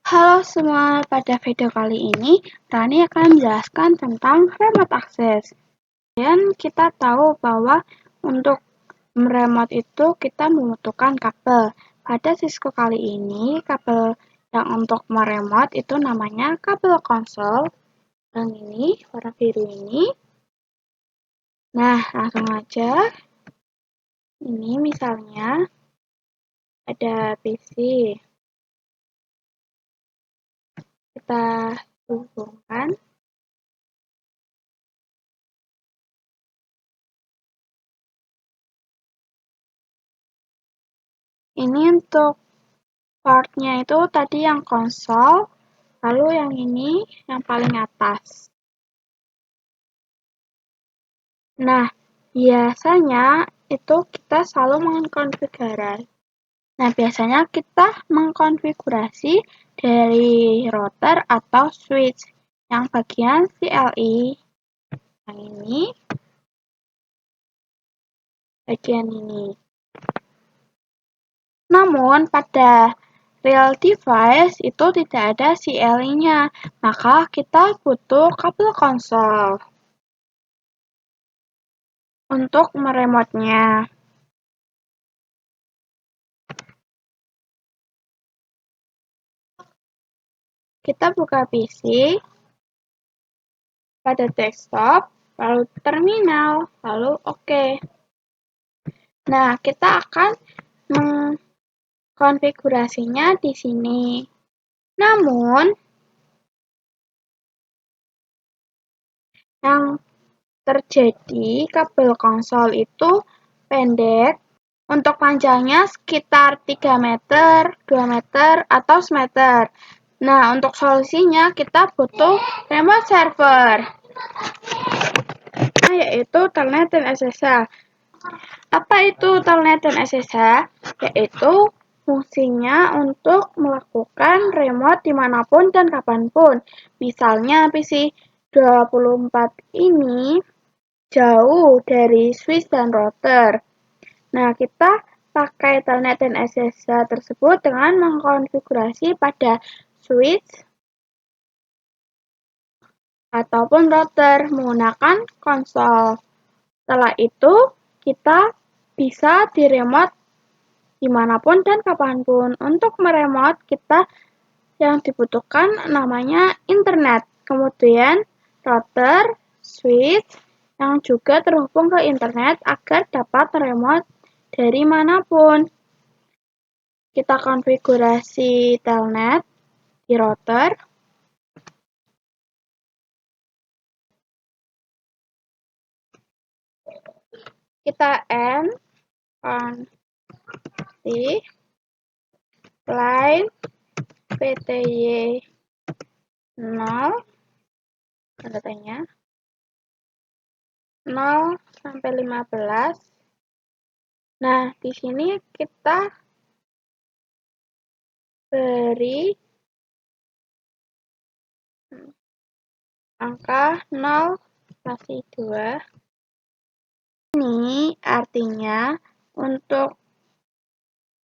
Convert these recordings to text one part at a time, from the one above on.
Halo semua, pada video kali ini Rani akan menjelaskan tentang remote access. Dan kita tahu bahwa untuk remote itu kita membutuhkan kabel. Pada Cisco kali ini, kabel yang untuk meremote itu namanya kabel konsol. Yang ini, warna biru ini. Nah, langsung aja. Ini misalnya ada PC. Kita hubungkan. Ini untuk partnya itu tadi yang konsol, lalu yang ini yang paling atas. Nah, biasanya itu kita selalu mengkonfigurasi. Nah, biasanya kita mengkonfigurasi dari router atau switch yang bagian CLI. Yang ini, bagian ini. Namun, pada real device itu tidak ada CLI-nya, maka kita butuh kabel konsol untuk meremotnya. Kita buka PC, pada desktop, lalu terminal, lalu OK. Nah, kita akan mengkonfigurasinya di sini. Namun, yang terjadi kabel konsol itu pendek. Untuk panjangnya sekitar 3 meter, 2 meter, atau semeter. Nah, untuk solusinya kita butuh remote server, yaitu Telnet dan SSH. Apa itu Telnet dan SSH? Yaitu fungsinya untuk melakukan remote dimanapun dan kapanpun. Misalnya PC 24 ini jauh dari switch dan router. Nah, kita pakai Telnet dan SSH tersebut dengan mengkonfigurasi pada switch ataupun router menggunakan konsol. Setelah itu, kita bisa diremote dimanapun dan kapanpun. Untuk meremote, kita yang dibutuhkan namanya internet. Kemudian router, switch, yang juga terhubung ke internet agar dapat remote dari manapun. Kita konfigurasi telnet di router. Kita end konfig line PTY 0 tanda-tanya 0 sampai 15. Nah, di sini kita beri angka 0,2. Ini artinya untuk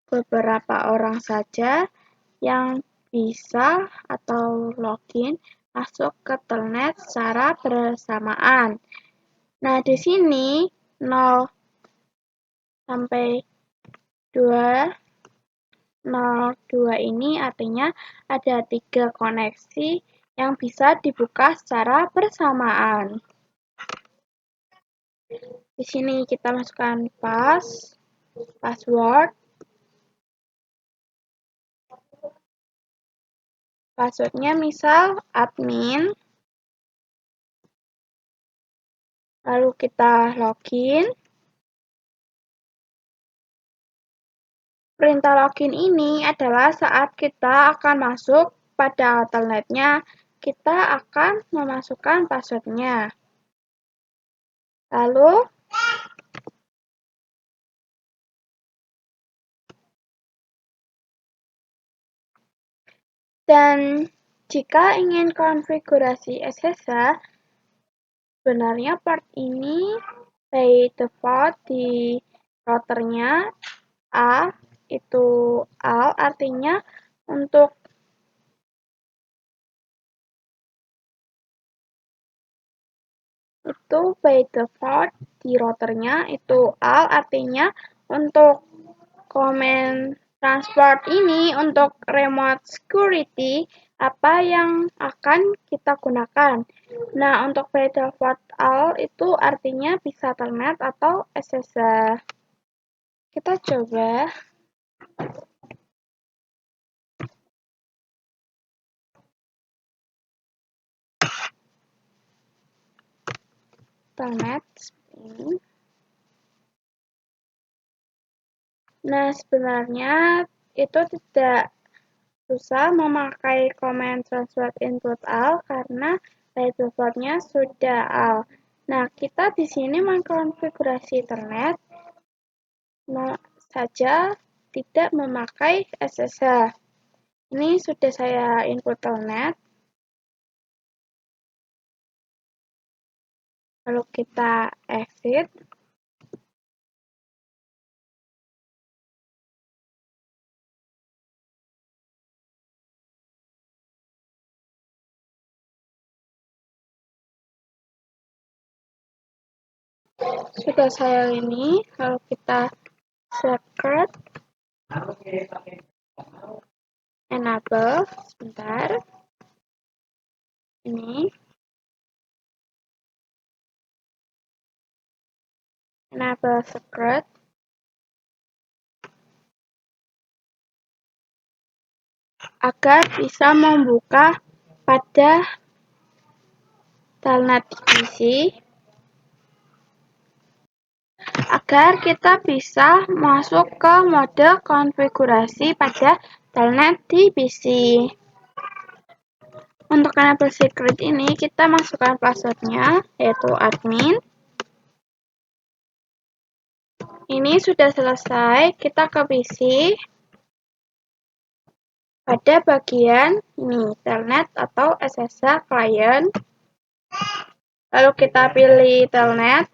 beberapa orang saja yang bisa atau login masuk ke telnet secara bersamaan. Nah, di sini 0 sampai 2, 02 ini artinya ada 3 koneksi yang bisa dibuka secara bersamaan. Di sini kita masukkan password. Passwordnya misal admin. Lalu kita login. Perintah login ini adalah saat kita akan masuk pada telnetnya, kita akan memasukkan passwordnya. Lalu, dan jika ingin konfigurasi SSH, sebenarnya port ini by default di routernya A, itu AL, artinya untuk itu by default di routernya itu all, artinya untuk command transport ini untuk remote security apa yang akan kita gunakan. Nah, untuk by default all itu artinya bisa telnet atau SSH. Kita coba. Telnet ini. Nah, sebenarnya itu tidak susah memakai command transport input all karena by default-nya sudah all. Nah, kita di sini mengkonfigurasi Ethernet saja tidak memakai SSH. Ini sudah saya input Telnet. Lalu kita exit. Sudah saya ini, lalu kita secret enable, sebentar. Ini enable secret. Agar bisa membuka pada telnet PC, agar kita bisa masuk ke mode konfigurasi pada telnet di PC. Untuk enable secret ini kita masukkan passwordnya yaitu admin. Ini sudah selesai, kita ke PC. Pada bagian ini telnet atau SSH client. Lalu kita pilih telnet.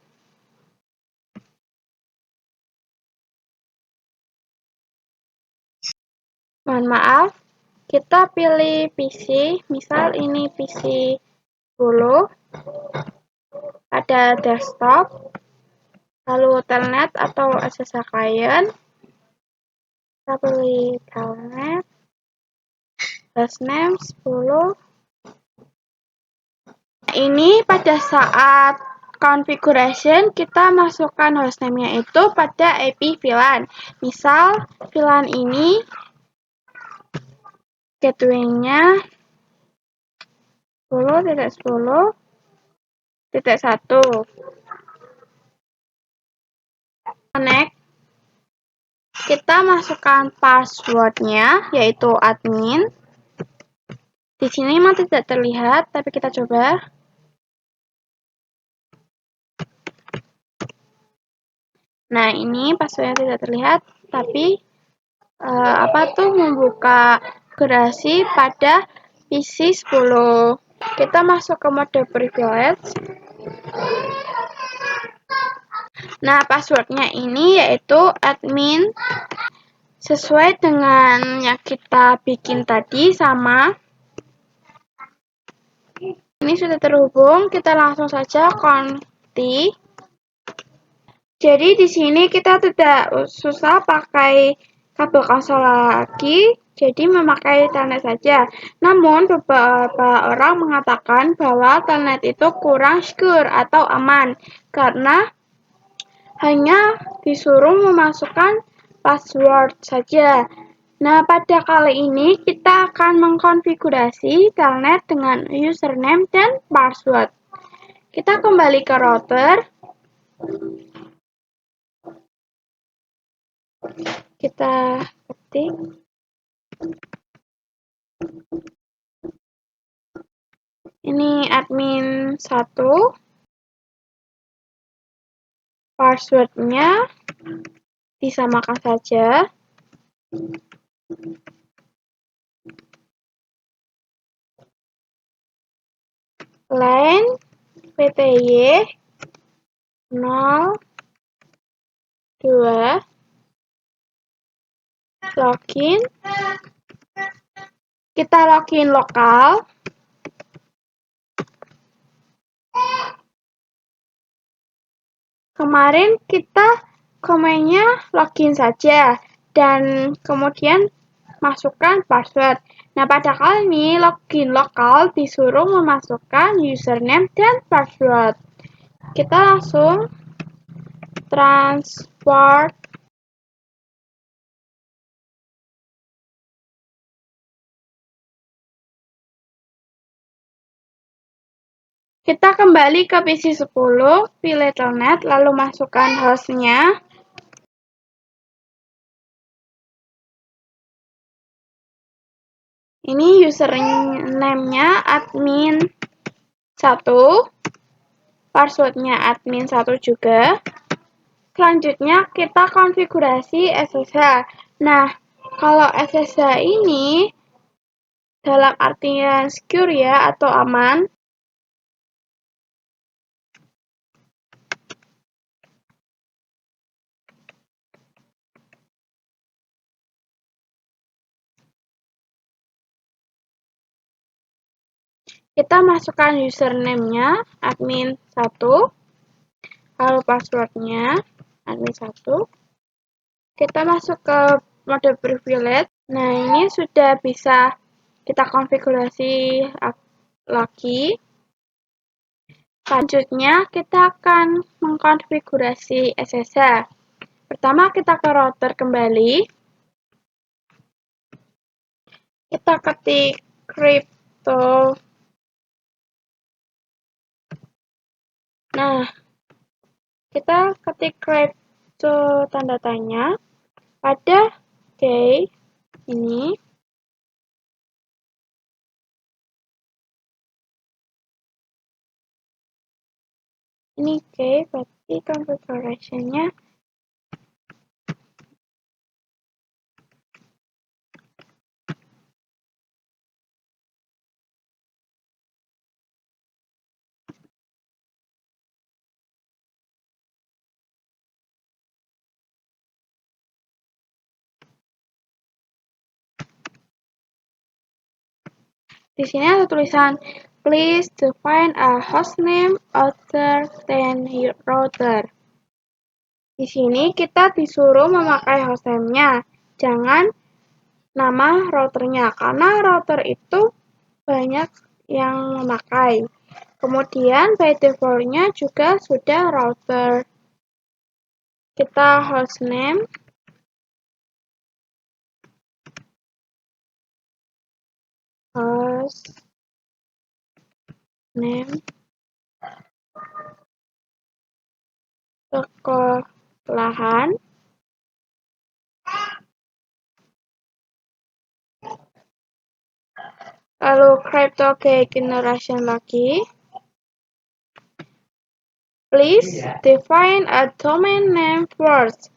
Mohon maaf, kita pilih PC, misal ini PC 10, ada desktop, lalu telnet atau SSH client, kita pilih telnet, hostname 10. Ini pada saat configuration kita masukkan hostname-nya itu pada IP VLAN. Misal VLAN ini gateway-nya 10.10.1. Connect. Kita masukkan passwordnya yaitu admin. Di sini memang tidak terlihat, tapi kita coba. Nah, ini passwordnya tidak terlihat, tapi membuka gerasi pada PC 10. Kita masuk ke mode privilege. Nah, passwordnya ini yaitu admin. Sesuai dengan yang kita bikin tadi sama. Ini sudah terhubung, kita langsung saja konti. Jadi di sini kita tidak susah pakai kabel konsol lagi, jadi memakai telnet saja. Namun beberapa orang mengatakan bahwa telnet itu kurang secure atau aman karena hanya disuruh memasukkan password saja. Nah, pada kali ini kita akan mengkonfigurasi telnet dengan username dan password. Kita kembali ke router. Kita ketik ini admin 1, passwordnya disamakan saja. Line PTY 02 login. Kita login lokal. Kemarin kita komennya login saja dan kemudian masukkan password. Nah, pada kali ini login lokal disuruh memasukkan username dan password. Kita langsung transport. Kita kembali ke PC 10, pilih telnet, lalu masukkan hostnya. Ini username-nya admin 1, passwordnya admin 1 juga. Selanjutnya kita konfigurasi SSH. Nah, kalau SSH ini dalam artian secure ya atau aman. Kita masukkan username-nya admin 1, lalu passwordnya admin 1. Kita masuk ke mode privilege. Nah, ini sudah bisa kita konfigurasi lagi. Selanjutnya, kita akan mengkonfigurasi SSH. Pertama, kita ke router kembali. Kita ketik crypto. Nah, kita ketik crypto tanda tanya pada key ini. Ini key, berarti configuration-nya di sini ada tulisan please define a hostname other than your router. Di sini kita disuruh memakai hostname-nya, jangan nama routernya, karena router itu banyak yang memakai. Kemudian by default-nya juga sudah router. Kita hostname. Hostname. Sekolahan. Lalu crypto key generation lagi. Please define a domain name first.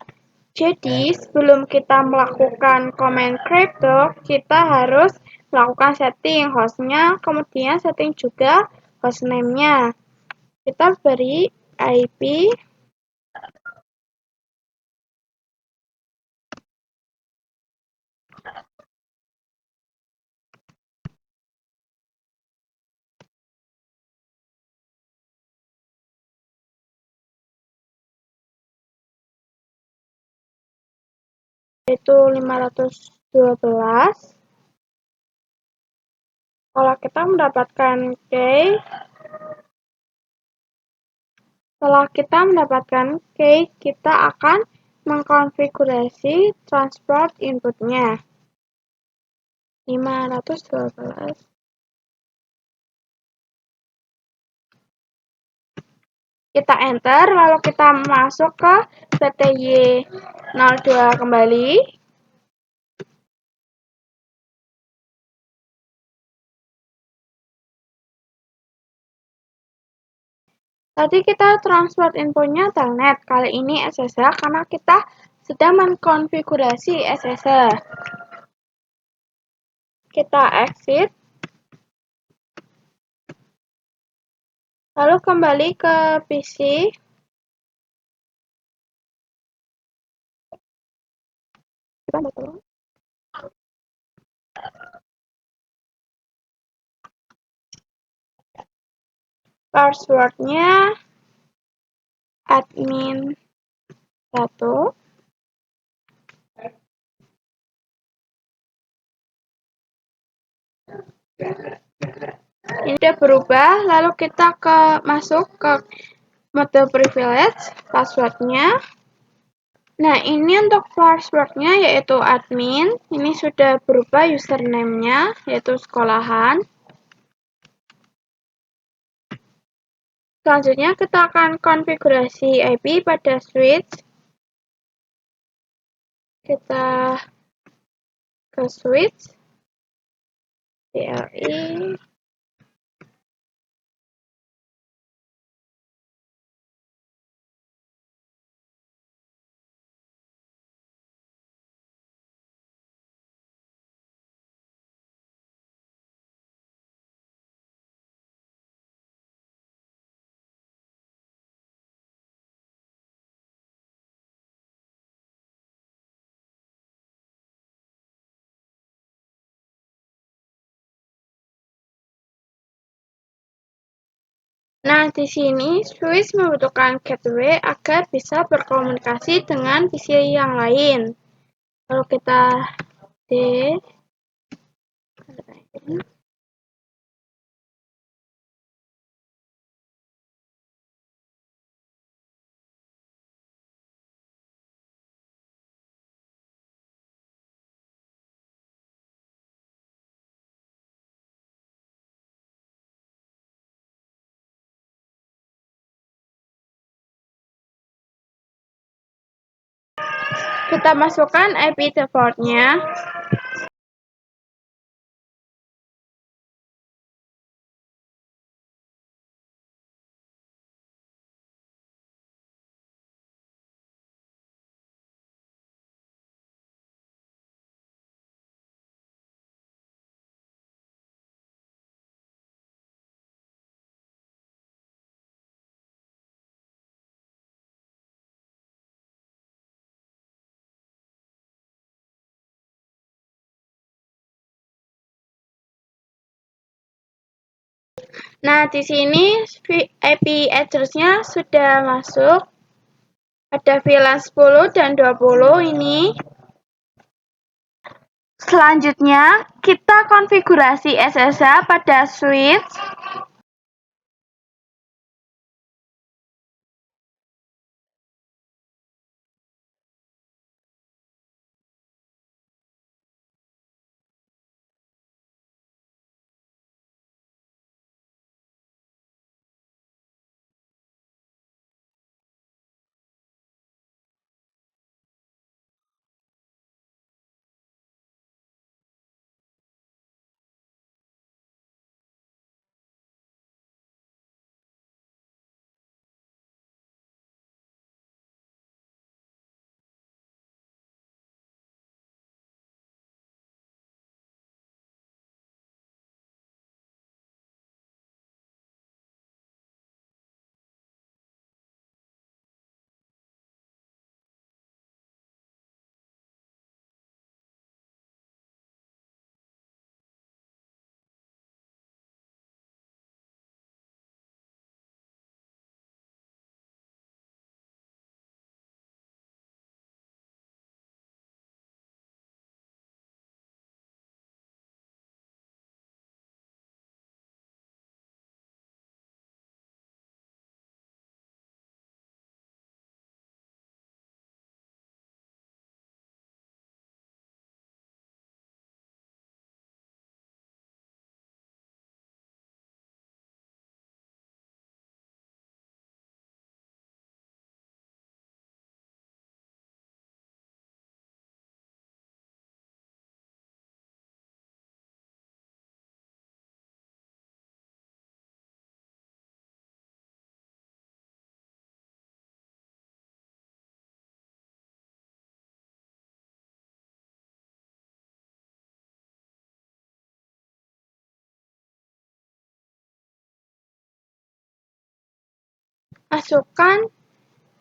Jadi, sebelum kita melakukan comment crypto, kita harus melakukan setting hostnya, kemudian setting juga hostname-nya. Kita beri IP. Yaitu 512. Kalau kita mendapatkan key, setelah kita mendapatkan key, kita akan mengkonfigurasi transport inputnya. 512. Kita enter, lalu kita masuk ke PTY02 kembali. Tadi kita transport infonya telnet, kali ini SSH karena kita sedang mengkonfigurasi SSH. Kita exit. Lalu kembali ke PC. Passwordnya admin 1. Ini sudah berubah, lalu kita masuk ke mode privilege, passwordnya. Nah, ini untuk passwordnya yaitu admin. Ini sudah berubah username-nya yaitu sekolahan. Selanjutnya kita akan konfigurasi IP pada switch. Kita ke switch, CLI. Nah, di sini switch membutuhkan gateway agar bisa berkomunikasi dengan PC yang lain. Lalu kita D. Kita masukkan IP default-nya. Nah, di sini IP address-nya sudah masuk. Ada VLAN 10 dan 20 ini. Selanjutnya, kita konfigurasi SSH pada switch. Masukkan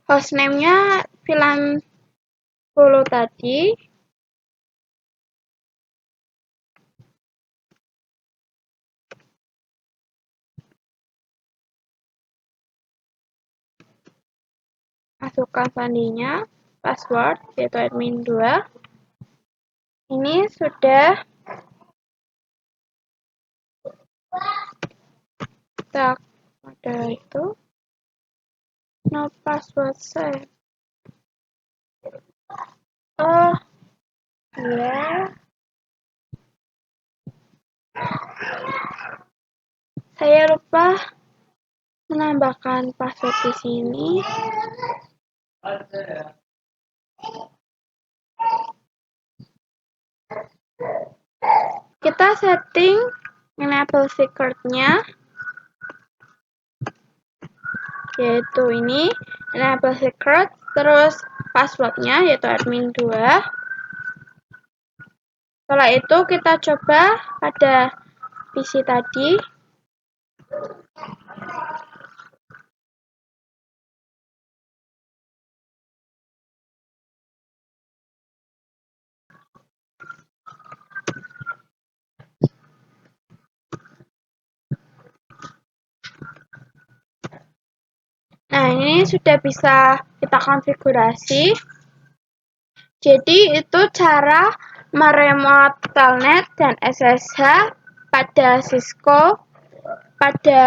hostname-nya VLAN 10 tadi. masukkan sandinya, password, yaitu admin 2. Ini sudah tak ada itu. No password save. Oh, ya. Saya lupa menambahkan password di sini. Kita setting enable secret-nya, yaitu ini, enable secret, terus password-nya, yaitu admin 2. Setelah itu kita coba pada PC tadi. Nah, ini sudah bisa kita konfigurasi. Jadi, itu cara meremote telnet dan SSH pada Cisco, pada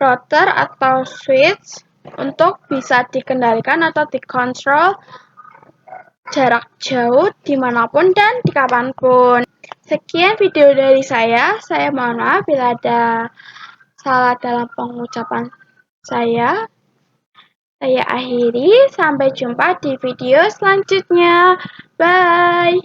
router atau switch untuk bisa dikendalikan atau dikontrol jarak jauh dimanapun dan dikapanpun. Sekian video dari saya mohon maaf bila ada salah dalam pengucapan saya. Saya akhiri, sampai jumpa di video selanjutnya. Bye!